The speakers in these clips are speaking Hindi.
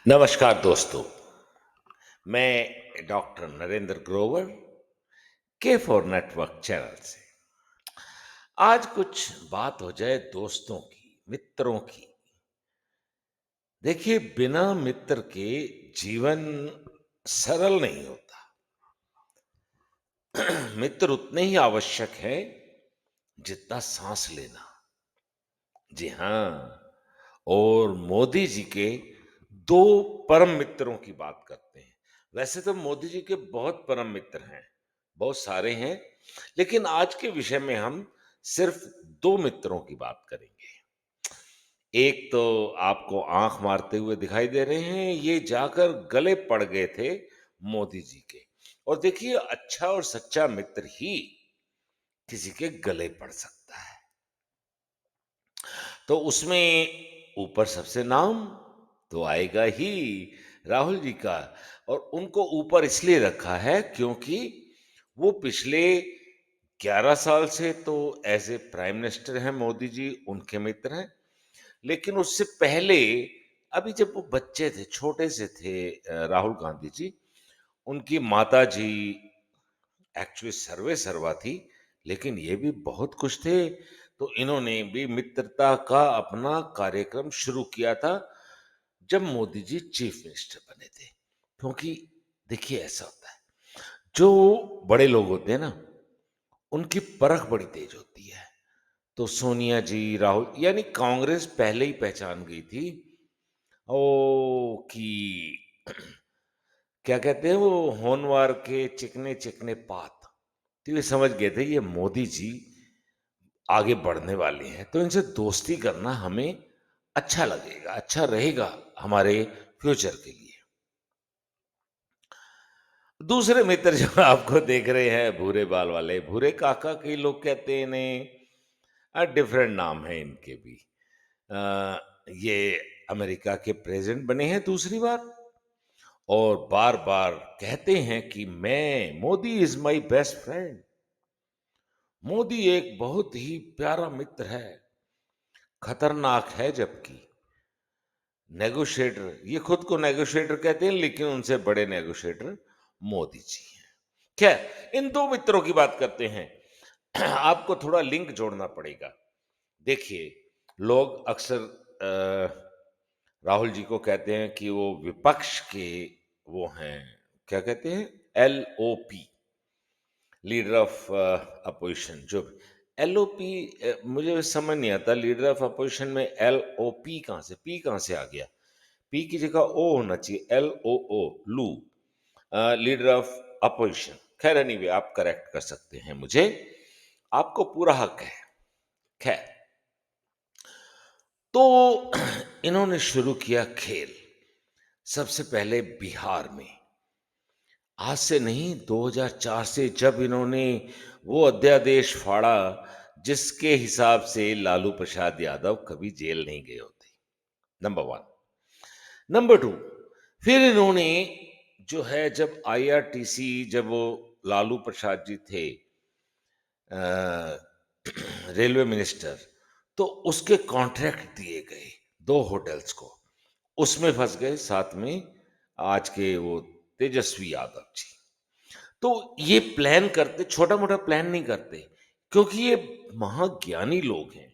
नमस्कार दोस्तों, मैं डॉक्टर नरेंद्र ग्रोवर के फॉर नेटवर्क चैनल से। आज कुछ बात हो जाए दोस्तों की, मित्रों की। देखिए, बिना मित्र के जीवन सरल नहीं होता। मित्र उतने ही आवश्यक हैं जितना सांस लेना। जी हाँ, और मोदी जी के दो परम मित्रों की बात करते हैं। वैसे तो मोदी जी के बहुत परम मित्र हैं, बहुत सारे हैं, लेकिन आज के विषय में हम सिर्फ दो मित्रों की बात करेंगे। एक तो आपको आंख मारते हुए दिखाई दे रहे हैं, ये जाकर गले पड़ गए थे मोदी जी के। और देखिए, अच्छा और सच्चा मित्र ही किसी के गले पड़ सकता है। तो उसमें ऊपर सबसे नाम तो आएगा ही राहुल जी का। और उनको ऊपर इसलिए रखा है क्योंकि वो पिछले 11 साल से तो एज ए प्राइम मिनिस्टर हैं मोदी जी, उनके मित्र हैं। लेकिन उससे पहले, अभी जब वो बच्चे थे, छोटे से थे, राहुल गांधी जी, उनकी माता जी एक्चुअली सर्वे सर्वा थी, लेकिन ये भी बहुत कुछ थे। तो इन्होंने भी मित्रता का अपना कार्यक्रम शुरू किया था जब मोदी जी चीफ मिनिस्टर बने थे। क्योंकि देखिए, ऐसा होता है, जो बड़े लोग होते हैं ना, उनकी परख बड़ी तेज होती है। तो सोनिया जी, राहुल, यानी कांग्रेस पहले ही पहचान गई थी ओ कि क्या कहते हैं वो, होनवार के चिकने चिकने पात। तो ये समझ गए थे ये मोदी जी आगे बढ़ने वाले हैं, तो इनसे दोस्ती करना हमें अच्छा लगेगा, अच्छा रहेगा हमारे फ्यूचर के लिए। दूसरे मित्र जो आपको देख रहे हैं, भूरे बाल वाले, भूरे काका कई लोग कहते हैं इन्हें, डिफरेंट नाम है इनके भी। ये अमेरिका के प्रेसिडेंट बने हैं दूसरी बार, और बार बार कहते हैं कि मैं, Modi is my best friend. Modi एक बहुत ही प्यारा मित्र है, खतरनाक है जबकि नेगोशिएटर, ये खुद को नेगोशिएटर कहते हैं, लेकिन उनसे बड़े नेगोशिएटर मोदी जी हैं। खैर, इन दो मित्रों की बात करते हैं। आपको थोड़ा लिंक जोड़ना पड़ेगा। देखिए, लोग अक्सर राहुल जी को कहते हैं कि वो विपक्ष के वो हैं, क्या कहते हैं, एलओपी, लीडर ऑफ अपोजिशन। जो एलओपी, मुझे समझ नहीं आता, लीडर ऑफ अपोजिशन में एलओपी कहाँ से, पी कहाँ से आ गया? पी की जगह ओ होना चाहिए, एल ओ ओ, लू, लीडर ऑफ अपोजिशन। खैर, एनीवे, आप करेक्ट कर सकते हैं मुझे, आपको पूरा हक है। खैर, तो इन्होंने शुरू किया खेल सबसे पहले बिहार में। आज से नहीं, 2004 से, जब इन्होंने वो अध्यादेश फाड़ा जिसके हिसाब से लालू प्रसाद यादव कभी जेल नहीं गए होते। Number one. नंबर टू, फिर इन्होंने जो है, जब आईआरटीसी, जब वो लालू प्रसाद जी थे रेलवे मिनिस्टर, तो उसके कॉन्ट्रैक्ट दिए गए दो होटल्स को, उसमें फंस गए, साथ में आज के वो तेजस्वी यादव जी। तो ये प्लान करते, छोटा मोटा प्लान नहीं करते, क्योंकि ये महाज्ञानी लोग हैं।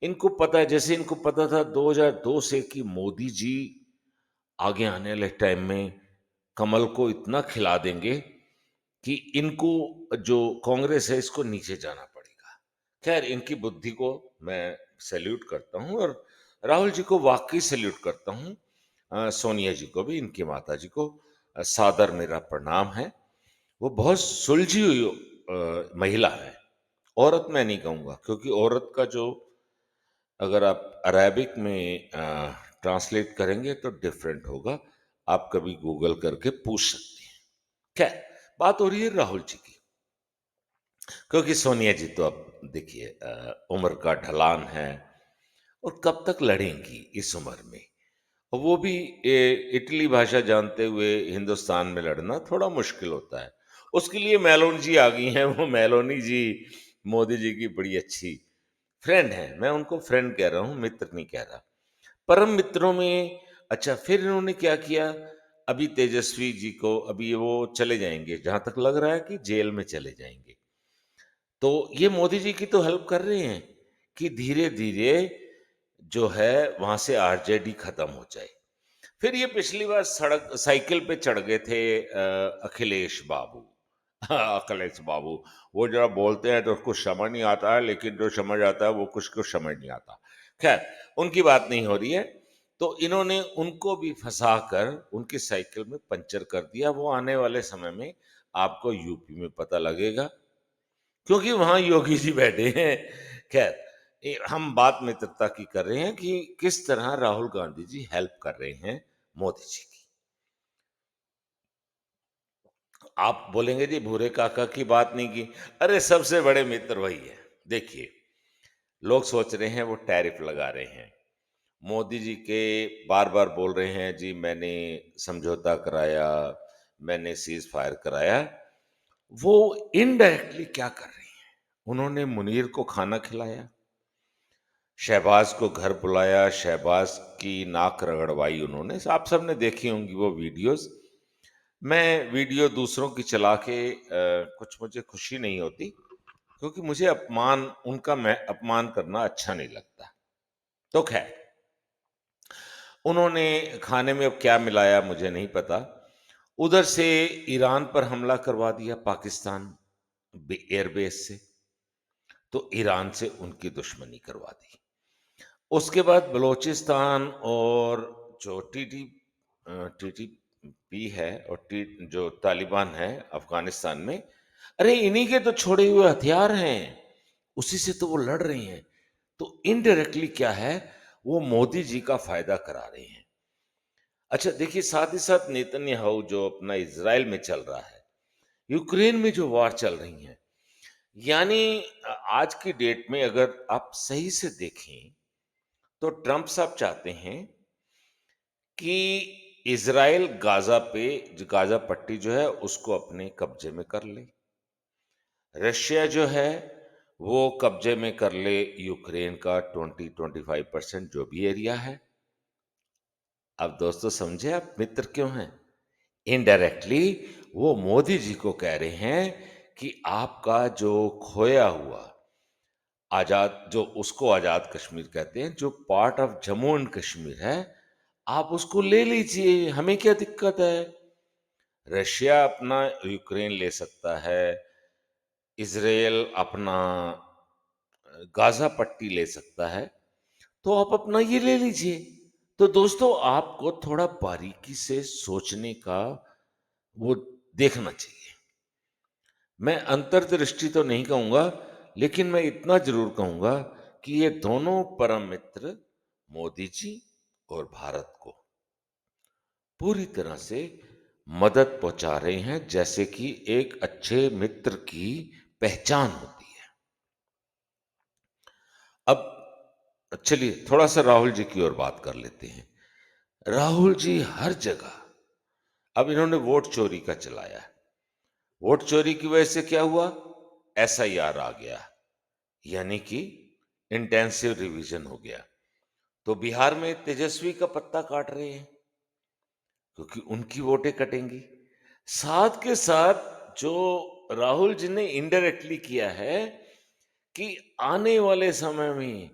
इनको पता है, जैसे इनको पता था 2002 से कि मोदी जी आगे आने वाले टाइम में कमल को इतना खिला देंगे कि इनको, जो कांग्रेस है, इसको नीचे जाना पड़ेगा। खैर, इनकी बुद्धि को मैं सैल्यूट करता हूं, और राहुल जी को वाकई सैल्यूट करता हूं। सोनिया जी को भी, इनकी माता जी को सादर मेरा प्रणाम है। वो बहुत सुलझी हुई महिला है। औरत मैं नहीं कहूंगा, क्योंकि औरत का जो, अगर आप अरेबिक में ट्रांसलेट करेंगे तो डिफरेंट होगा। आप कभी गूगल करके पूछ सकते हैं। खैर, बात हो रही है राहुल जी की, क्योंकि सोनिया जी तो अब देखिए, उम्र का ढलान है, और कब तक लड़ेंगी इस उम्र में। और वो भी इटली भाषा जानते हुए हिंदुस्तान में लड़ना थोड़ा मुश्किल होता है। उसके लिए मेलोनी जी आ गई हैं। वो मेलोनी जी मोदी जी की बड़ी अच्छी फ्रेंड हैं। मैं उनको फ्रेंड कह रहा हूँ, मित्र नहीं कह रहा। परम मित्रों में अच्छा, फिर इन्होंने क्या किया, अभी तेजस्वी जी को अभी वो चले जाएँगे, जहाँ तक लग रहा है कि जेल में चले जाएँगे। तो ये मोदी जी की तो हेल्प कर रहे हैं कि धीरे-धीरे जो है वहाँ से आरजेडी खत्म हो जाए। फिर ये पिछली बार सड़क साइकिल पे चढ़ गए थे अखिलेश बाबू। हाँ, अखिलेश बाबू, वो जरा बोलते हैं तो कुछ समझ नहीं आता है, लेकिन जो समझ आता है वो कुछ समझ नहीं आता। खैर, उनकी बात नहीं हो रही है। तो इन्होंने उनको भी फंसा कर उनकी साइकिल में पंचर कर दिया। वो आने वाले समय में आपको यूपी में पता लगेगा, क्योंकि वहां योगी जी बैठे हैं। खैर, हम बात मित्रता की कर रहे हैं कि किस तरह राहुल गांधी जी हेल्प कर रहे हैं मोदी जी की। आप बोलेंगे जी भूरे काका की बात नहीं की। अरे सबसे बड़े मित्र वही है। देखिए, लोग सोच रहे हैं वो टैरिफ लगा रहे हैं। मोदी जी के बार बार बोल रहे हैं जी मैंने समझौता कराया, मैंने सीज फायर कराया। वो इनडायरेक्टली क्या कर रहे हैं, उन्होंने मुनीर को खाना खिलाया, शहबाज को घर बुलाया, शहबाज की नाक रगड़वाई उन्होंने। आप सबने देखी होंगी वो वीडियोस। मैं वीडियो दूसरों की चला के कुछ मुझे खुशी नहीं होती, क्योंकि मुझे अपमान उनका मैं अपमान करना अच्छा नहीं लगता। तो खैर, उन्होंने खाने में अब क्या मिलाया मुझे नहीं पता। उधर से ईरान पर हमला करवा दिया पाकिस्तान एयरबेस से, तो ईरान से उनकी दुश्मनी करवा दी। उसके बाद बलूचिस्तान और जो टीटीपी है और जो तालिबान है अफगानिस्तान में, अरे इन्हीं के तो छोड़े हुए हथियार हैं, उसी से तो वो लड़ रहे हैं। तो इनडायरेक्टली क्या है, वो मोदी जी का फायदा करा रहे हैं। अच्छा देखिए, साथ ही साथ नेतन्याहू जो अपना इजराइल में चल रहा है, यूक्रेन में जो वार चल रही है, यानी आज की डेट में अगर आप सही से देखें तो ट्रंप साहब चाहते हैं कि इजराइल गाजा पे, जो गाजा पट्टी जो है उसको अपने कब्जे में कर ले। रशिया जो है वो कब्जे में कर ले यूक्रेन का 20-25% जो भी एरिया है। अब दोस्तों समझे आप मित्र क्यों हैं? इनडायरेक्टली वो मोदी जी को कह रहे हैं कि आपका जो खोया हुआ आजाद, जो उसको आजाद कश्मीर कहते हैं, जो part of Jammu and Kashmir है, आप उसको ले लीजिए, हमें क्या दिक्कत है। रशिया अपना यूक्रेन ले सकता है, इजराइल अपना गाजा पट्टी ले सकता है, तो आप अपना ये ले लीजिए। तो दोस्तों, आपको थोड़ा बारीकी से सोचने का वो देखना चाहिए। मैं अंतर्दृष्टि तो नहीं कहूंगा, लेकिन मैं इतना जरूर कहूंगा कि ये दोनों परम मित्र मोदी जी और भारत को पूरी तरह से मदद पहुंचा रहे हैं, जैसे कि एक अच्छे मित्र की पहचान होती है। अब चलिए थोड़ा सा राहुल जी की ओर बात कर लेते हैं। राहुल जी हर जगह, अब इन्होंने वोट चोरी का चलाया। वोट चोरी की वजह से क्या हुआ, एसआईआर आ गया, यानी कि इंटेंसिव रिवीजन हो गया। तो बिहार में तेजस्वी का पत्ता काट रहे हैं, क्योंकि उनकी वोटें कटेंगी। साथ के साथ जो राहुल जी ने इनडायरेक्टली किया है कि आने वाले समय में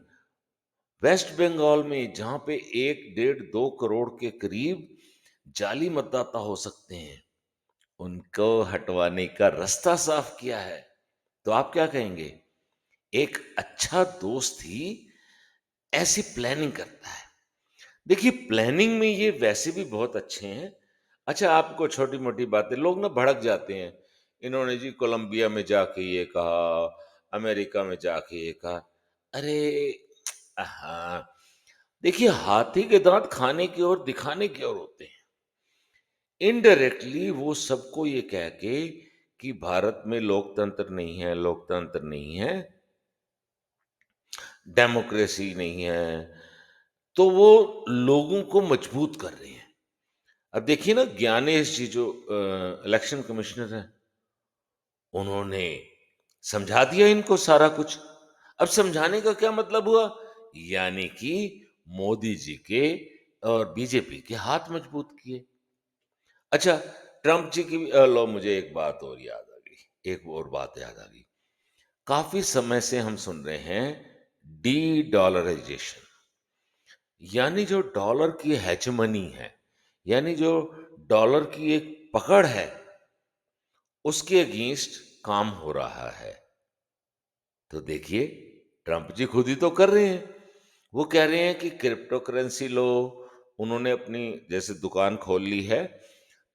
वेस्ट बंगाल में, जहां पे 1-1.5-2 करोड़ के करीब जाली मतदाता हो सकते हैं, उनको हटवाने का रास्ता साफ किया है। तो आप क्या कहेंगे, एक अच्छा दोस्त ही ऐसी प्लानिंग करता है। देखिए, प्लानिंग में ये वैसे भी बहुत अच्छे हैं। अच्छा, आपको छोटी मोटी बातें लोग ना भड़क जाते हैं। इन्होंने जी कोलंबिया में जाके ये कहा, अमेरिका में जाके ये कहा। अरे हाँ, देखिए, हाथी के दांत खाने की ओर दिखाने की ओर होते हैं। इनडायरेक्टली वो सबको ये कह के कि भारत में लोकतंत्र नहीं है, लोकतंत्र नहीं है, डेमोक्रेसी नहीं है, तो वो लोगों को मजबूत कर रहे हैं। अब देखिए ना, ज्ञानेश जी जो इलेक्शन कमिश्नर हैं, उन्होंने समझा दिया इनको सारा कुछ। अब समझाने का क्या मतलब हुआ, यानी कि मोदी जी के और बीजेपी के हाथ मजबूत किए। अच्छा, ट्रम्प जी की लो मुझे एक बात और याद आ गई, एक और बात याद आ गई। काफ़ी समय से हम सुन रहे हैं डी-डॉलराइज़ेशन, यानी जो डॉलर की हेजेमनी है, यानी जो डॉलर की एक पकड़ है, उसके अगेंस्ट काम हो रहा है। तो देखिए, ट्रम्प जी खुद ही तो कर रहे हैं। वो कह रहे हैं कि क्रिप्टो करेंसी लो, उन्होंने अपनी जैसे दुकान खोल ली है,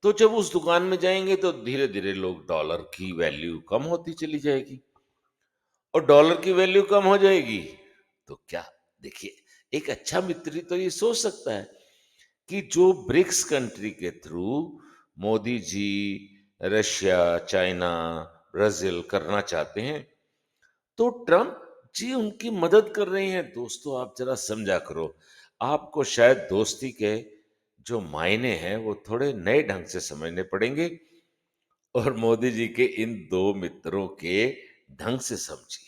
तो जब उस दुकान में जाएँगे तो धीरे-धीरे लोग डॉलर की वैल्यू कम होती चली जाएगी और डॉलर की वैल्यू कम हो जाएगी, तो क्या देखिए, एक अच्छा मित्र तो ये सोच सकता है कि जो ब्रिक्स कंट्री के through Modi ji Russia, China, Brazil करना चाहते हैं, तो ट्रम्प जी उनकी मदद कर रहे हैं। दोस्तों आप ज़रा समझा करो, आपको शायद दोस्ती के जो मायने हैं वो थोड़े नए ढंग से समझने पड़ेंगे और मोदी जी के इन 2 मित्रों के ढंग से समझिए।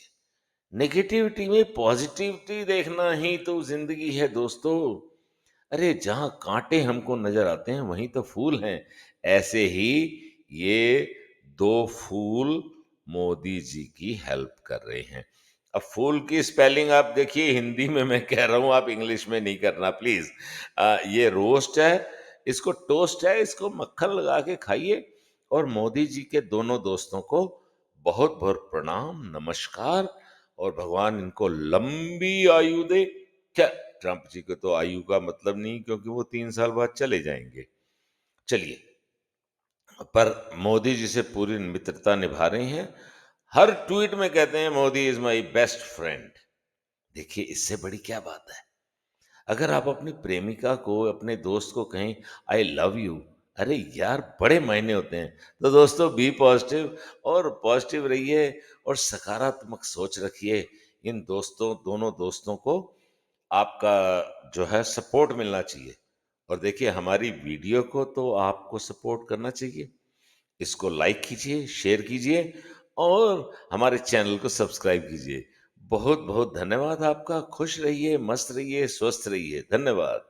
नेगेटिविटी में पॉजिटिविटी देखना ही तो ज़िंदगी है दोस्तों। अरे जहाँ कांटे हमको नजर आते हैं वहीं तो फूल हैं। ऐसे ही ये 2 फूल मोदी जी की हेल्प कर रहे हैं। अब फूल की स्पेलिंग आप देखिए, हिंदी में मैं कह रहा हूँ, आप इंग्लिश में नहीं करना प्लीज। ये रोस्ट है, इसको टोस्ट है, इसको मक्खन लगा के खाइए। और मोदी जी के दोनों दोस्तों को बहुत बहुत प्रणाम, नमस्कार, और भगवान इनको लंबी आयु दे। क्या, ट्रंप जी को तो आयु का मतलब नहीं, क्योंकि वो 3 साल बाद चले जाएंगे। चलिए, पर मोदी जी से पूरी मित्रता निभा रहे हैं। हर ट्वीट में कहते हैं Modi is my best friend. देखिए, इससे बड़ी क्या बात है। अगर आप अपनी प्रेमिका को, अपने दोस्त को कहें आई लव यू, अरे यार बड़े मायने होते हैं। तो दोस्तों, बी पॉजिटिव और पॉजिटिव रहिए और सकारात्मक सोच रखिए। इन दोस्तों, दोनों दोस्तों को आपका जो है सपोर्ट मिलना चाहिए। और देखिए, हमारी वीडियो को तो आपको सपोर्ट करना चाहिए। इसको लाइक कीजिए, शेयर कीजिए और हमारे चैनल को सब्सक्राइब कीजिए। बहुत बहुत धन्यवाद आपका। खुश रहिए, मस्त रहिए, स्वस्थ रहिए। धन्यवाद।